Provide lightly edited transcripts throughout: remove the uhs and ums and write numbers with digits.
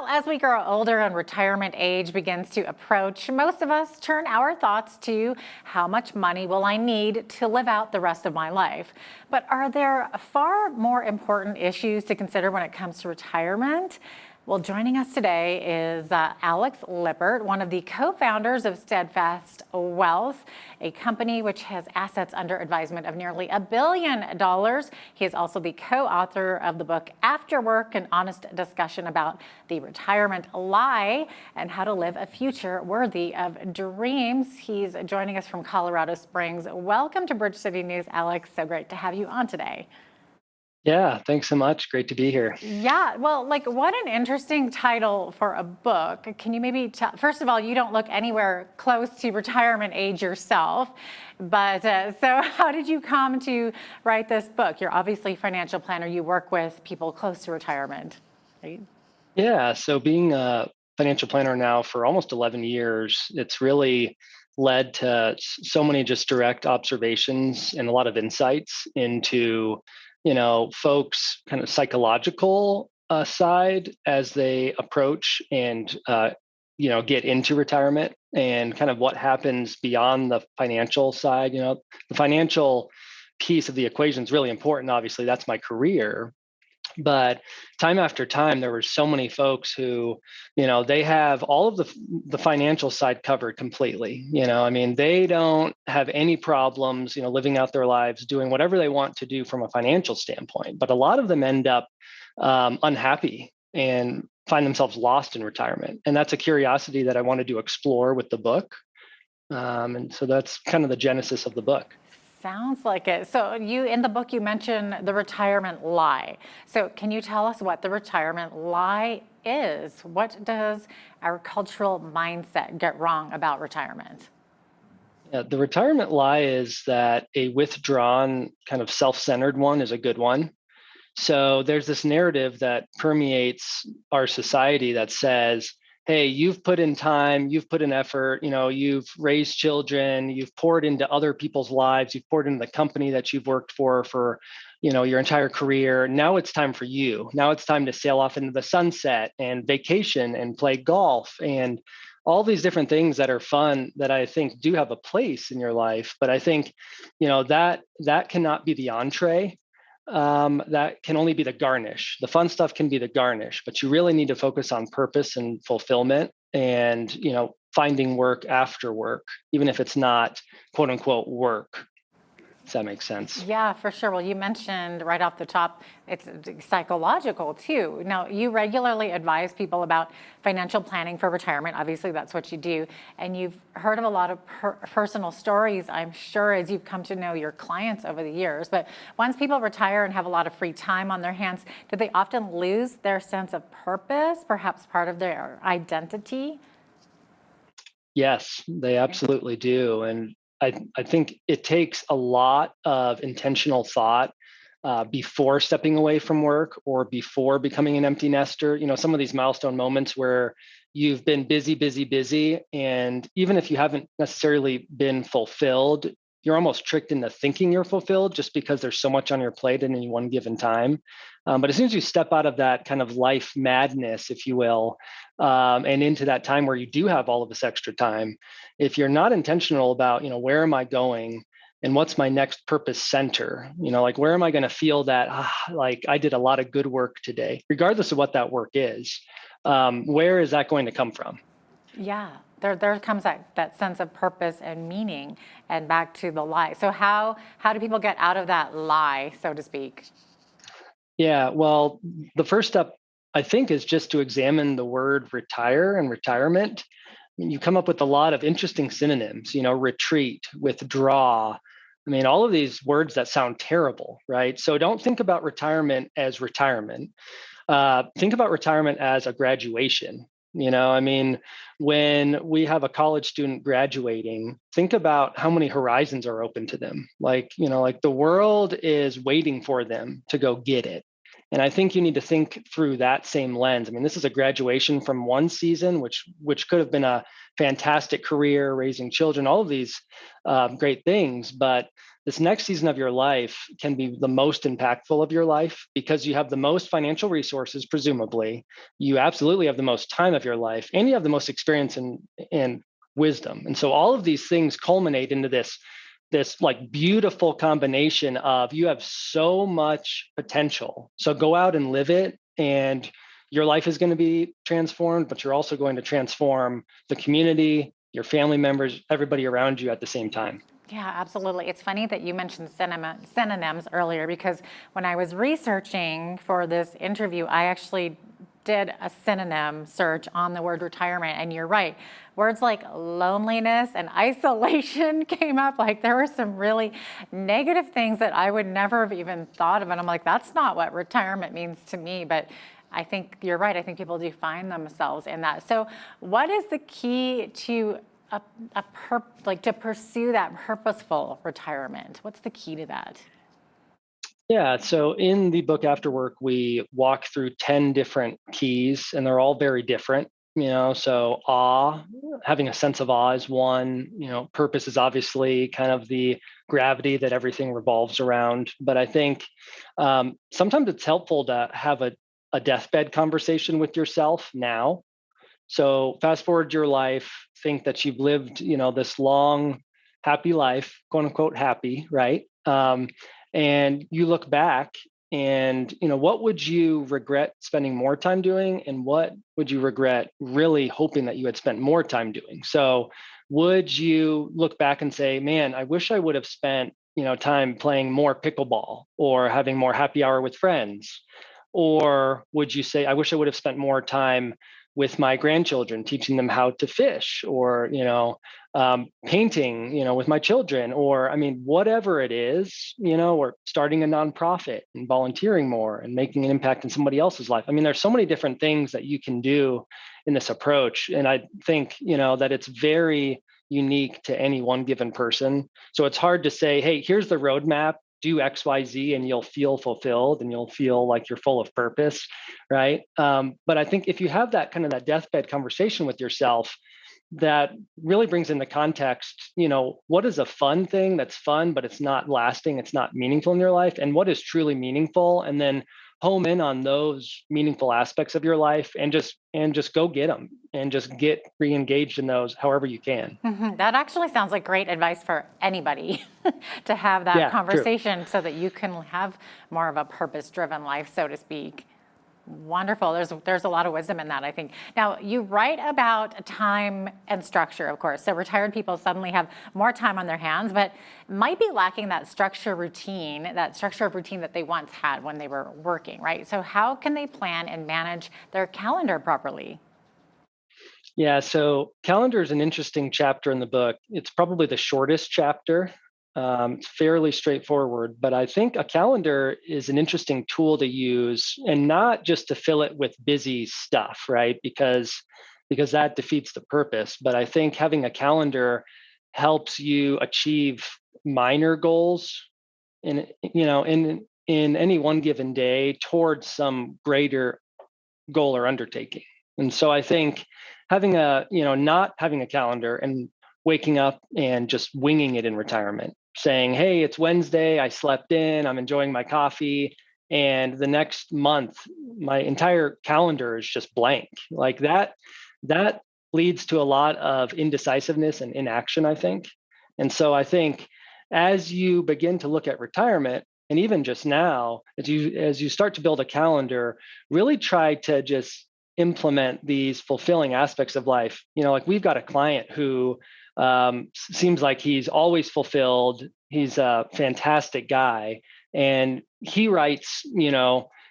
Well, as we grow older and retirement age begins to approach, most of us turn our thoughts to how much money will I need to live out the rest of my life. But are there far more important issues to consider when it comes to retirement? Well, joining us today is Alex Lippert, one of the co-founders of Steadfast Wealth, a company which has assets under advisement of nearly $1 billion. He is also the co-author of the book After Work, an honest discussion about the retirement lie and how to live a future worthy of dreams. He's joining us from Colorado Springs. Welcome to Bridge City News, Alex. So great to have you on today. Yeah, thanks so much. Great to be here. Yeah, well, what an interesting title for a book. Can you maybe tell, first of all, you don't look anywhere close to retirement age yourself, but so how did you come to write this book? You're obviously a financial planner. You work with people close to retirement, right? Yeah, so being a financial planner now for almost 11 years, it's really led to so many just direct observations and a lot of insights into, folks' kind of psychological side as they approach and, get into retirement and kind of what happens beyond the financial side. The financial piece of the equation is really important. Obviously, that's my career. But time after time, there were so many folks who, they have all of the financial side covered completely. They don't have any problems, living out their lives, doing whatever they want to do from a financial standpoint. But a lot of them end up unhappy and find themselves lost in retirement. And that's a curiosity that I wanted to explore with the book. And so that's kind of the genesis of the book. Sounds like it. So in the book, you mention the retirement lie. So can you tell us what the retirement lie is? What does our cultural mindset get wrong about retirement? Yeah, the retirement lie is that a withdrawn, kind of self-centered one is a good one. So there's this narrative that permeates our society that says, hey, you've put in time, you've put in effort, you've raised children, you've poured into other people's lives, you've poured into the company that you've worked for, your entire career. Now it's time for you. Now it's time to sail off into the sunset and vacation and play golf and all these different things that are fun that I think do have a place in your life. But I think, that cannot be the entree. That can only be the garnish. The fun stuff can be the garnish, but you really need to focus on purpose and fulfillment and, finding work after work, even if it's not quote unquote work. Does that make sense? Yeah, for sure. Well, you mentioned right off the top, it's psychological too. Now, you regularly advise people about financial planning for retirement. Obviously, that's what you do. And you've heard of a lot of personal stories, I'm sure, as you've come to know your clients over the years. But once people retire and have a lot of free time on their hands, do they often lose their sense of purpose, perhaps part of their identity? Yes, they absolutely do. And I think it takes a lot of intentional thought before stepping away from work or before becoming an empty nester. Some of these milestone moments where you've been busy, busy, busy. And even if you haven't necessarily been fulfilled, you're almost tricked into thinking you're fulfilled just because there's so much on your plate in any one given time. But as soon as you step out of that kind of life madness, if you will, and into that time where you do have all of this extra time, if you're not intentional about, where am I going and what's my next purpose center, like where am I going to feel that, like I did a lot of good work today, regardless of what that work is, where is that going to come from? Yeah, there comes that sense of purpose and meaning, and back to the lie. So how do people get out of that lie, so to speak? Yeah, well, the first step I think is just to examine the word retire and retirement. You come up with a lot of interesting synonyms, retreat, withdraw. All of these words that sound terrible, right? So don't think about retirement as retirement. Think about retirement as a graduation. When we have a college student graduating, think about how many horizons are open to them. Like the world is waiting for them to go get it. And I think you need to think through that same lens. This is a graduation from one season, which could have been a fantastic career, raising children, all of these great things. But this next season of your life can be the most impactful of your life because you have the most financial resources, presumably. You absolutely have the most time of your life, and you have the most experience and wisdom. And so all of these things culminate into this like beautiful combination of you have so much potential. So go out and live it, and your life is going to be transformed, but you're also going to transform the community, your family members, everybody around you at the same time. Yeah, absolutely. It's funny that you mentioned synonyms earlier because when I was researching for this interview, I actually did a synonym search on the word retirement. And you're right, words like loneliness and isolation came up. Like there were some really negative things that I would never have even thought of. And I'm like, that's not what retirement means to me. But I think you're right. I think people do find themselves in that. So, what is the key to to pursue that purposeful retirement? What's the key to that? Yeah. So in the book After Work, we walk through 10 different keys, and they're all very different. So awe, having a sense of awe is one. Purpose is obviously kind of the gravity that everything revolves around. But I think sometimes it's helpful to have a deathbed conversation with yourself now. So fast forward your life, think that you've lived, this long, happy life, quote unquote happy, right? And you look back and, what would you regret spending more time doing? And what would you regret really hoping that you had spent more time doing? So would you look back and say, man, I wish I would have spent, time playing more pickleball or having more happy hour with friends? Or would you say, I wish I would have spent more time with my grandchildren, teaching them how to fish, or painting, with my children, or I mean, whatever it is, or starting a nonprofit and volunteering more and making an impact in somebody else's life. I mean, there's so many different things that you can do in this approach, and I think that it's very unique to any one given person. So it's hard to say, hey, here's the roadmap, do XYZ and you'll feel fulfilled and you'll feel like you're full of purpose, right? But I think if you have that kind of that deathbed conversation with yourself, that really brings into context, what is a fun thing that's fun, but it's not lasting, it's not meaningful in your life, and what is truly meaningful, and then home in on those meaningful aspects of your life and just go get them and just get re-engaged in those however you can. That actually sounds like great advice for anybody to have that Yeah, true. conversation so that you can have more of a purpose-driven life, so to speak. Wonderful. There's a lot of wisdom in that, I think. Now, you write about time and structure, of course. So retired people suddenly have more time on their hands, but might be lacking that structure of routine that they once had when they were working, right? So how can they plan and manage their calendar properly? Yeah, so calendar is an interesting chapter in the book. It's probably the shortest chapter. It's fairly straightforward, but I think a calendar is an interesting tool to use, and not just to fill it with busy stuff, right? Because that defeats the purpose. But I think having a calendar helps you achieve minor goals in any one given day towards some greater goal or undertaking. And so I think not having a calendar and waking up and just winging it in retirement, saying, hey, it's Wednesday, I slept in, I'm enjoying my coffee. And the next month, my entire calendar is just blank. Like that leads to a lot of indecisiveness and inaction, I think. And so I think as you begin to look at retirement, and even just now, as you start to build a calendar, really try to just implement these fulfilling aspects of life. Like we've got a client who seems like he's always fulfilled. He's a fantastic guy, and he writes,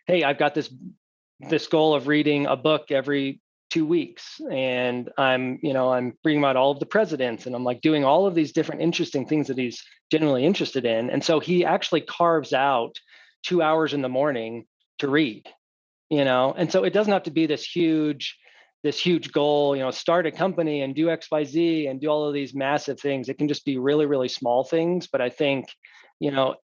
hey, I've got this goal of reading a book every 2 weeks, and I'm reading about all of the presidents, and I'm like doing all of these different interesting things that he's genuinely interested in. And so he actually carves out 2 hours in the morning to read. And so it doesn't have to be this huge goal, start a company and do XYZ and do all of these massive things. It can just be really, really small things. But I think,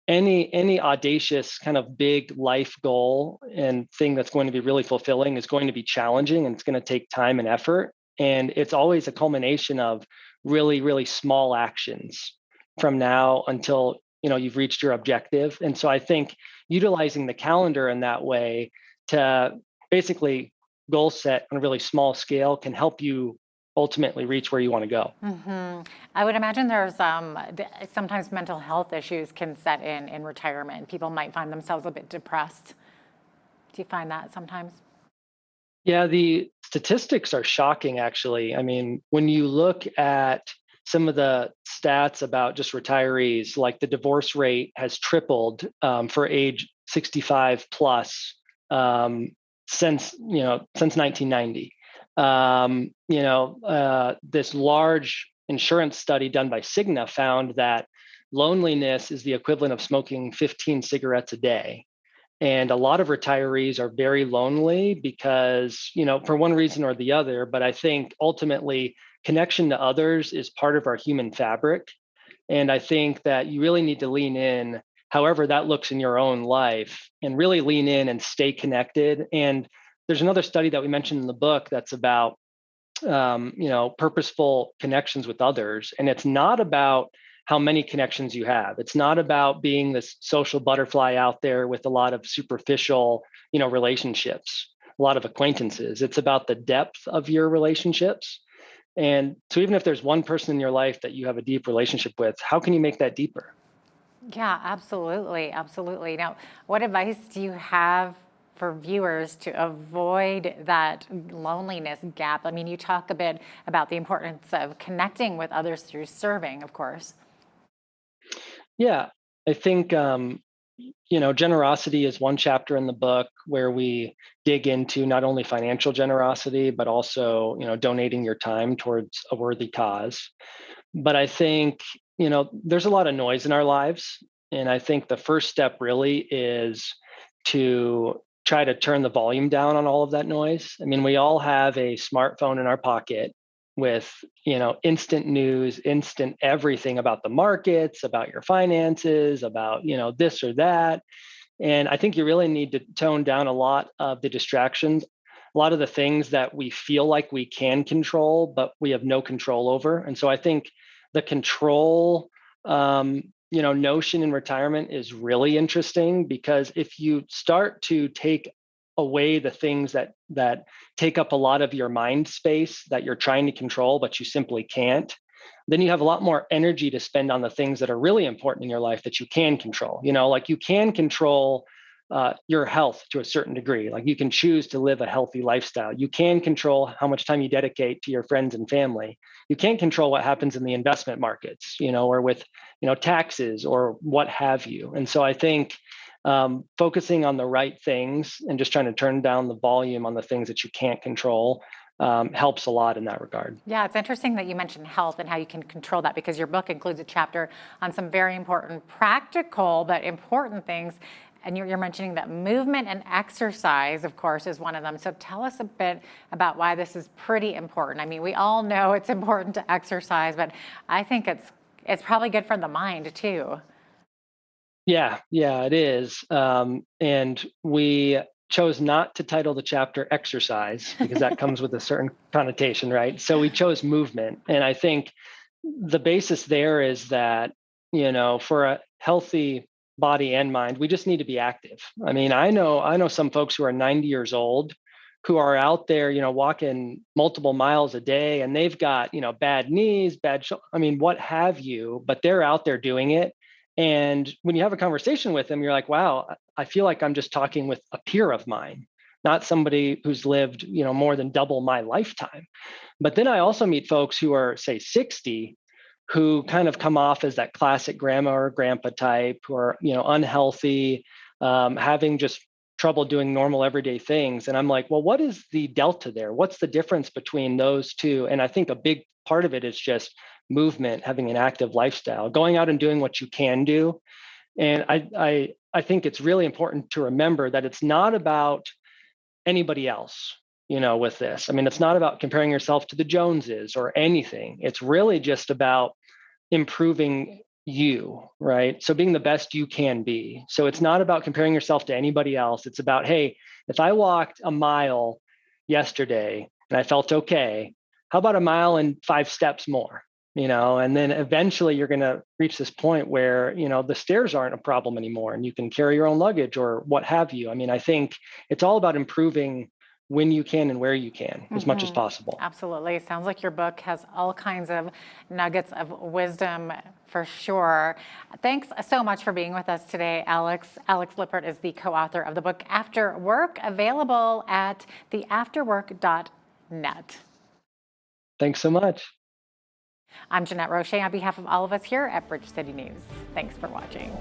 any audacious kind of big life goal and thing that's going to be really fulfilling is going to be challenging, and it's going to take time and effort. And it's always a culmination of really, really small actions from now until you've reached your objective. And so I think utilizing the calendar in that way to basically goal set on a really small scale can help you ultimately reach where you want to go. I would imagine there's sometimes mental health issues can set in retirement. People might find themselves a bit depressed. Do you find that sometimes? Yeah, the statistics are shocking, actually. I mean, when you look at some of the stats about just retirees, like the divorce rate has tripled for age 65 plus since 1990. This large insurance study done by Cigna found that loneliness is the equivalent of smoking 15 cigarettes a day. And a lot of retirees are very lonely because, for one reason or the other, but I think ultimately connection to others is part of our human fabric. And I think that you really need to lean in, however that looks in your own life, and really lean in and stay connected. And there's another study that we mentioned in the book that's about, purposeful connections with others. And it's not about how many connections you have. It's not about being this social butterfly out there with a lot of superficial, relationships, a lot of acquaintances. It's about the depth of your relationships. And so even if there's one person in your life that you have a deep relationship with, how can you make that deeper? Yeah, absolutely. Absolutely. Now, what advice do you have for viewers to avoid that loneliness gap? I mean, you talk a bit about the importance of connecting with others through serving, of course. Yeah, I think generosity is one chapter in the book where we dig into not only financial generosity but also donating your time towards a worthy cause. But I think there's a lot of noise in our lives, and I think the first step really is to try to turn the volume down on all of that noise. I mean, we all have a smartphone in our pocket with instant news, instant everything about the markets, about your finances, about this or that. And I think you really need to tone down a lot of the distractions, a lot of the things that we feel like we can control but we have no control over. And so I think the control notion in retirement is really interesting, because if you start to take away the things that take up a lot of your mind space that you're trying to control but you simply can't, then you have a lot more energy to spend on the things that are really important in your life that you can control. Like you can control your health to a certain degree. Like you can choose to live a healthy lifestyle. You can control how much time you dedicate to your friends and family. You can't control what happens in the investment markets, or with, taxes or what have you. And so I think focusing on the right things and just trying to turn down the volume on the things that you can't control helps a lot in that regard. Yeah, it's interesting that you mentioned health and how you can control that, because your book includes a chapter on some very important, practical, but important things. And you're mentioning that movement and exercise, of course, is one of them. So tell us a bit about why this is pretty important. I mean, we all know it's important to exercise, but I think it's probably good for the mind too. Yeah, it is. And we chose not to title the chapter exercise because that comes with a certain connotation, right? So we chose movement. And I think the basis there is that, for a healthy body and mind, we just need to be active. I mean, I know some folks who are 90 years old who are out there, walking multiple miles a day, and they've got, bad knees, I mean, what have you, but they're out there doing it. And when you have a conversation with them, you're like, wow, I feel like I'm just talking with a peer of mine, not somebody who's lived, more than double my lifetime. But then I also meet folks who are, say, 60, who kind of come off as that classic grandma or grandpa type, who are, unhealthy, having just trouble doing normal everyday things. And I'm like, well, what is the delta there? What's the difference between those two? And I think a big part of it is just movement, having an active lifestyle, going out and doing what you can do. And I think it's really important to remember that it's not about anybody else, with this. I mean, it's not about comparing yourself to the Joneses or anything. It's really just about improving you, right? So being the best you can be. So it's not about comparing yourself to anybody else. It's about, hey, if I walked a mile yesterday and I felt okay, how about a mile and 5 steps more? and then eventually you're going to reach this point where, the stairs aren't a problem anymore and you can carry your own luggage or what have you. I mean, I think it's all about improving when you can and where you can as much as possible. Absolutely. Sounds like your book has all kinds of nuggets of wisdom for sure. Thanks so much for being with us today, Alex. Alex Lippert is the co-author of the book After Work, available at theafterwork.net. Thanks so much. I'm Jeanette Roche on behalf of all of us here at Bridge City News. Thanks for watching.